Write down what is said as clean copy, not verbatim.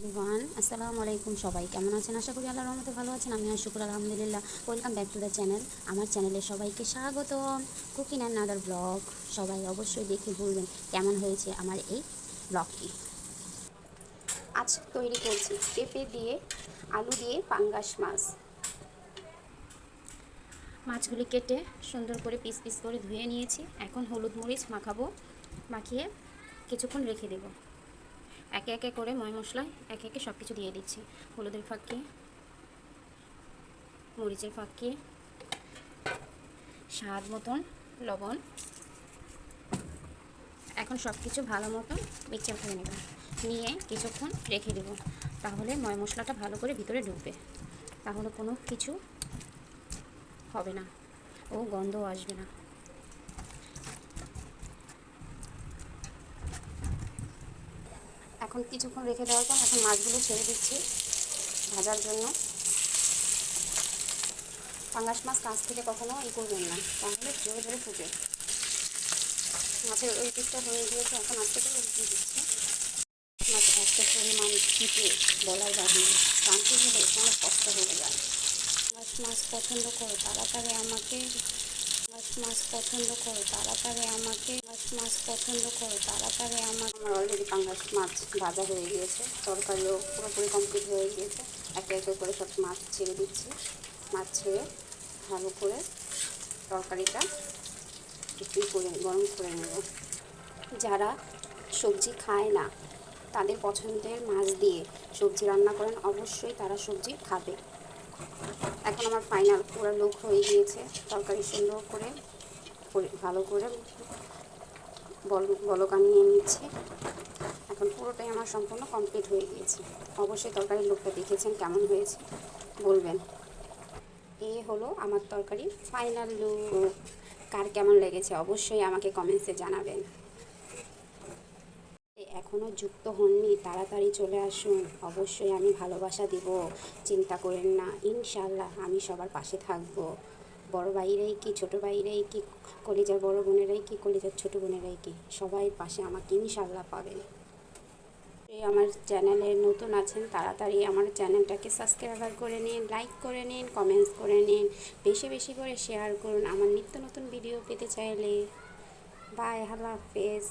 Everyone, আসসালামু আলাইকুম। সবাই কেমন আছেন? আশা করি আল্লাহর রহমতে ভালো আছেন। আমিও শুকর আলহামদুলিল্লাহ। Welcome back to the channel. আমার চ্যানেলে সবাইকে স্বাগত। Cooking and other blog. সবাই অবশ্যই দেখে বলবেন কেমন হয়েছে আমার এই ব্লগটি। আজ তৈরি করছি পেঁপে দিয়ে আলু দিয়ে পাঙ্গাস মাছ। মাছগুলি কেটে সুন্দর করে পিস পিস করে ধুয়ে নিয়েছি। এখন হলুদ মরিচ মাখাবো, মাখিয়ে কিছুক্ষণ রেখে দেবো। একে একে করে ময় মশলায় একে একে সব কিছু দিয়ে দিচ্ছি। হলুদের ফাঁকি, মরিচের ফাঁকি, স্বাদ মতন লবণ। এখন সব কিছু ভালো মতন মিক্সচার করে নেব, নিয়ে কিছুক্ষণ রেখে দেব। তাহলে ময় মশলাটা ভালো করে ভিতরে ঢুকবে, তাহলে কোনো কিছু হবে না ও গন্ধও আসবে না। এখন কিছুক্ষণ রেখে দেওয়ার পর এখন মাছগুলো ছেড়ে দিচ্ছি ভাজার জন্য। পাঙ্গাস মাছ কাছ থেকে কখনো করবেন না, তাহলে জোরে জোরে ফুটে। মাছের ওই পিসটা হয়ে গিয়েছে, এখন আস্তে করে দিয়ে দিচ্ছি। মাছ এত পরিমাণ ফুটে বলার বাহিরে, টানতে গেলে অনেক কষ্ট হয়ে যায়। মাছ পছন্দ করো তাড়াতাড়ি আমাকে, মাছ পছন্দ করো তাড়াতাড়ি আমাকে, মাছ পছন্দ করো তাড়াতাড়ি আমাকে। আমার অলরেডি পাঙ্গাস মাছ ভাজা হয়ে গিয়েছে, তরকারিও পুরোপুরি কমপ্লিট হয়ে গিয়েছে। একে একে করে সব মাছ ছেড়ে দিচ্ছি। মাছ ছেড়ে ভালো করে তরকারিটা একটু গরম করে নেব। যারা সবজি খায় না, তাদের পছন্দের মাছ দিয়ে সবজি রান্না করেন, অবশ্যই তারা সবজি খাবে। এখন আমার ফাইনাল পুরো লুক হয়ে গিয়েছে। তরকারি সুন্দর করে ভালো করে বলক আনিয়ে নিচ্ছে। এখন পুরোটাই আমার সম্পূর্ণ কমপ্লিট হয়ে গিয়েছে। অবশ্যই তরকারির লুকটা দেখেছেন, কেমন হয়েছে বলবেন। এই হলো আমার তরকারি ফাইনাল লুক। কার কেমন লেগেছে অবশ্যই আমাকে কমেন্টসে জানাবেন। এখনও যুক্ত হননি, তাড়াতাড়ি চলে আসুন। অবশ্যই আমি ভালোবাসা দিব, চিন্তা করেন না। ইনশাআল্লাহ আমি সবার পাশে থাকব। বড় ভাইরাই কি, ছোট ভাইরাই কি, কলিজার বড় বোনেরাই কি, কলিজার ছোট বোনেরাই কি, সবাই পাশে আমাকে ইনশাআল্লাহ পাবেন। আমার চ্যানেলে নতুন আছেন, তাড়াতাড়ি আমার চ্যানেলটাকে সাবস্ক্রাইব করে নিন, লাইক করে নিন, কমেন্টস করে নিন, বেশি বেশি করে শেয়ার করুন আমার নিত্য নতুন ভিডিও পেতে চাইলে। বাই, আল্লাহ হাফেজ।